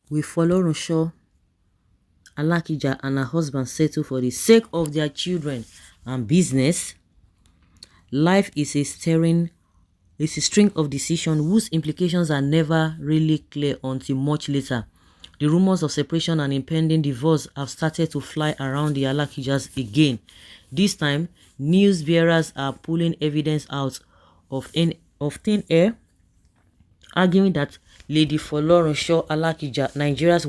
Will Folorunsho Alakija and her husband settle for the sake of their children and business? Life is a string of decisions whose implications are never really clear until much later. The rumors of separation and impending divorce have started to fly around the Alakija'S again. This time, news bearers are pulling evidence out of thin air, arguing that Lady Folorunsho Alakija, Nigeria's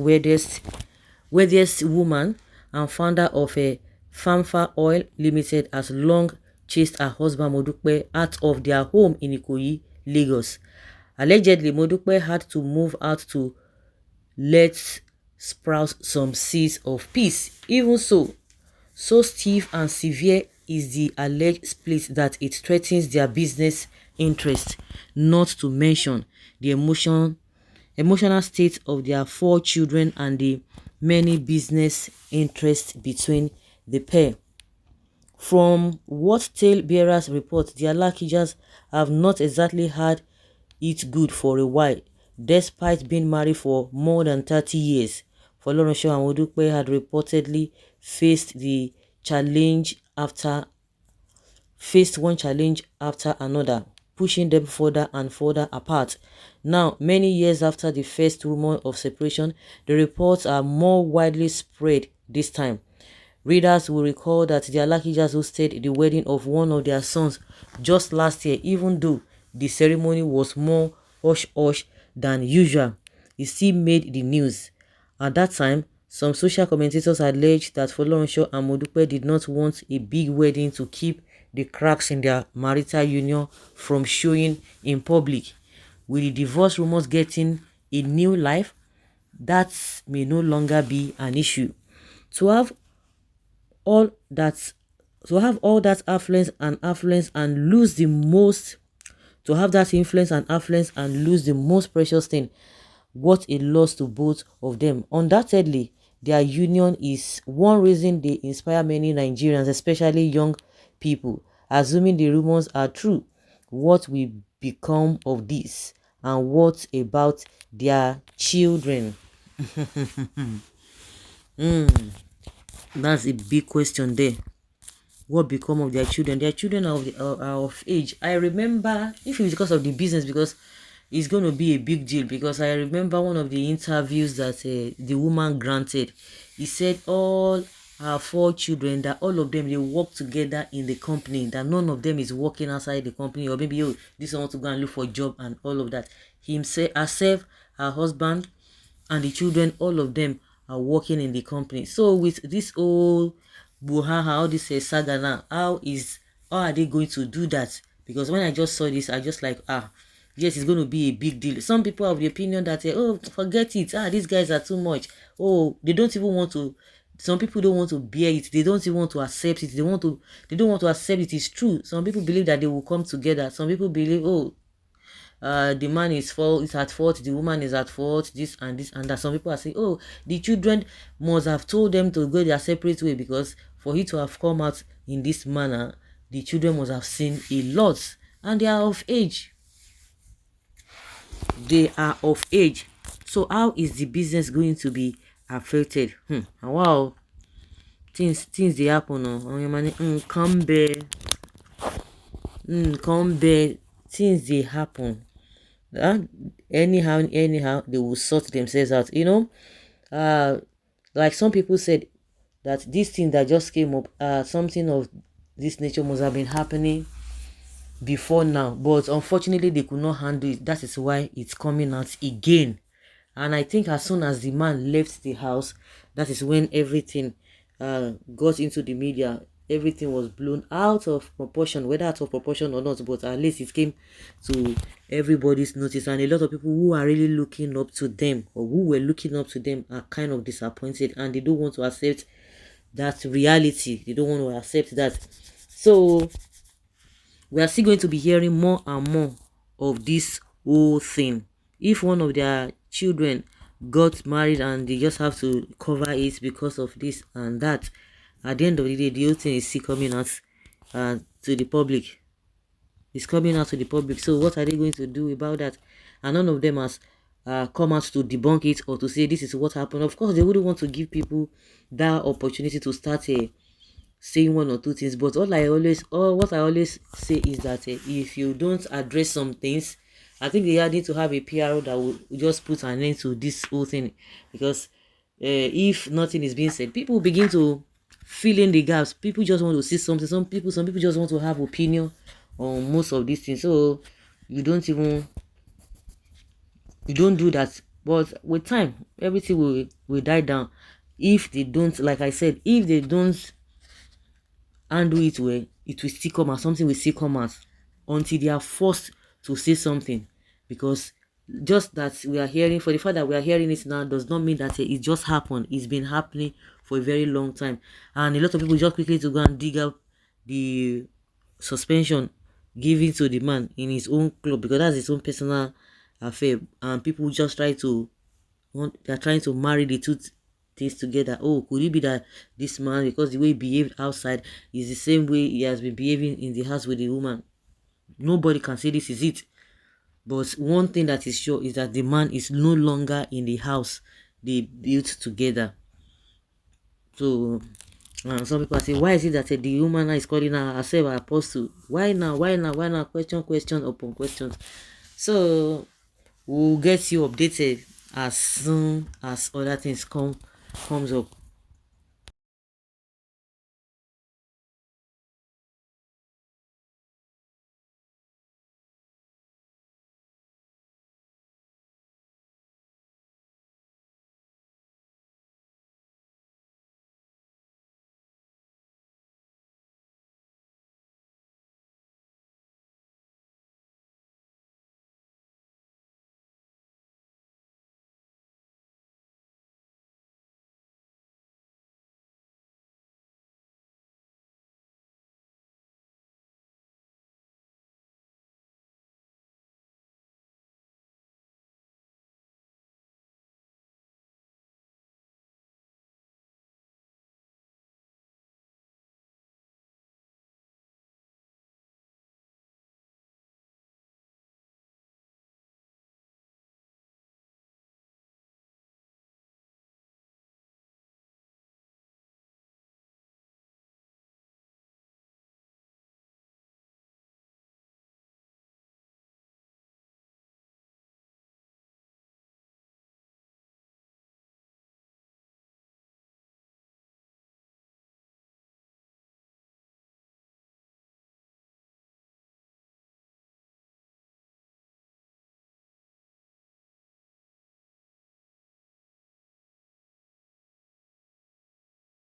wealthiest woman and founder of a Famfa Oil Limited, has long chased her husband Modupe out of their home in Ikoyi, Lagos. Allegedly, Modupe had to move out to let sprout some seeds of peace. Even so stiff and severe is the alleged split that it threatens their business interests, not to mention the emotional state of their 4 children and the many business interests between the pair. From what tale bearers report, the Alakija'S have not exactly had it good for a while, despite being married for more than 30 years. Folorunsho and Modupe had reportedly faced one challenge after another, pushing them further and further apart. Now, many years after the first rumor of separation, the reports are more widely spread this time. Readers will recall that the Alakija'S hosted the wedding of one of their sons just last year, even though the ceremony was more hush-hush than usual. It still made the news. At that time, some social commentators alleged that Folorunsho and Modupe did not want a big wedding to keep the cracks in their marital union from showing in public. With the divorce rumors getting a new life, that may no longer be an issue. To have all that affluence and lose the most precious thing, what a loss to both of them. Undoubtedly, their union is one reason they inspire many Nigerians, especially young people. Assuming the rumors are true, what will become of this, and what about their children? That's a big question there. What become of their children? Their children are of age. I remember, if it's because of the business, because it's going to be a big deal, because I remember one of the interviews that the woman granted. He said all her 4 children, that all of them, they work together in the company, that none of them is working outside the company, or maybe, oh, this one want to go and look for a job and all of that. Himself, herself, her husband, and the children, all of them are working in the company. So with this whole buhaha, all this saga now, how are they going to do that? Because when I just saw this, I just like, yes, it's going to be a big deal. Some people have the opinion that, oh, forget it, these guys are too much. Oh, they don't even want to, some people don't want to bear it, they don't even want to accept it, they don't want to accept it. It's true. Some people believe that they will come together. Some people believe, oh, the man is at fault, the woman is at fault, this and that. Some people are saying, oh, the children must have told them to go their separate way, because for it to have come out in this manner, the children must have seen a lot, and they are of age. So how is the business going to be affected? Wow, things they happen. Come bear, things they happen. Anyhow they will sort themselves out, like some people said that this thing that just came up, something of this nature must have been happening before now, but unfortunately they could not handle it. That is why it's coming out again. And I think as soon as the man left the house, that is when everything got into the media. Everything was blown out of proportion, whether out of proportion or not, but at least it came to everybody's notice. And a lot of people who are really looking up to them, or who were looking up to them, are kind of disappointed, and they don't want to accept that reality. They don't want to accept that. So we are still going to be hearing more and more of this whole thing. If one of their children got married and they just have to cover it because of this and that, at the end of the day, the whole thing is still coming out to the public. It's coming out to the public. So what are they going to do about that? And none of them has come out to debunk it or to say this is what happened. Of course, they wouldn't want to give people that opportunity to start saying one or two things. But what I always say is that if you don't address some things, I think they need to have a PRO that will just put an end to this whole thing, because if nothing is being said, people begin to fill in the gaps. People just want to see something. Some people just want to have opinion on most of these things. So you don't even you don't do that. But with time, everything will die down. If they don't, like I said, if they don't handle it well, it will still come out. Something will still come out until they are forced to say something. Because just that we are hearing, for the fact that we are hearing it now, does not mean that it just happened. It's been happening for a very long time. And a lot of people just quickly to go and dig up the suspension given to the man in his own club, because that's his own personal affair. And people just they're trying to marry the two things together. Oh, could it be that this man, because the way he behaved outside is the same way he has been behaving in the house with the woman? Nobody can say this is it. But one thing that is sure is that the man is no longer in the house they built together. So some people say, why is it that the woman is calling herself an apostle? Why now? Why now? Why now? Question upon questions. So we'll get you updated as soon as other things comes up.